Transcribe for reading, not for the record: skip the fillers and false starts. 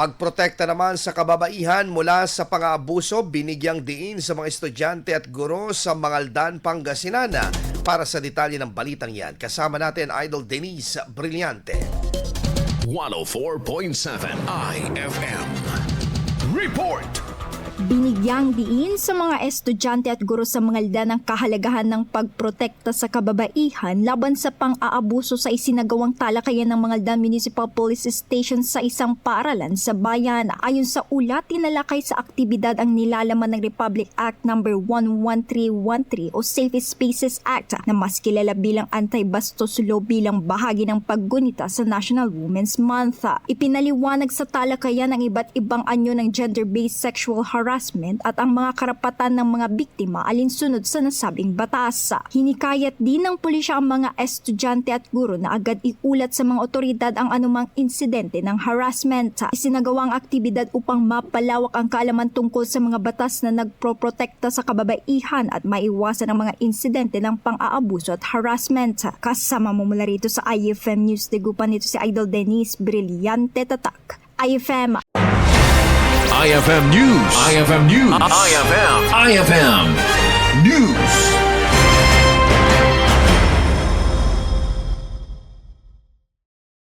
Pagprotekta naman sa kababaihan mula sa pang-aabuso, binigyang diin sa mga estudyante at guro sa Mangaldan, Pangasinan. Para sa detalye ng balitang yan, kasama natin Idol Denise Brillante. 104.7 IFM Report. Binigyang diin sa mga estudyante at guro sa Mangaldan ang kahalagahan ng pagprotekta sa kababaihan laban sa pang-aabuso sa isinagawang talakayan ng Mangaldan Municipal Police Station sa isang paaralan sa bayan. Ayon sa ulat, tinalakay sa aktibidad ang nilalaman ng Republic Act No. 11313 o Safe Spaces Act na mas kilala bilang Anti-Bastos Law bilang bahagi ng paggunita sa National Women's Month. Ipinaliwanag sa talakayan ang iba't ibang anyo ng gender-based sexual harassment at ang mga karapatan ng mga biktima alinsunod sa nasabing batas. Hinikayat din ng pulisya ang mga estudyante at guro na agad iulat sa mga otoridad ang anumang insidente ng harassment. Isinagawa ang aktibidad upang mapalawak ang kaalaman tungkol sa mga batas na nagproprotekta sa kababaihan at maiwasan ang mga insidente ng pang-aabuso at harassment. Kasama mo mula rito sa IFM News, Degupan nito si Idol Denise Brillante, Tatak. IFM IFM News. IFM News. IFM News.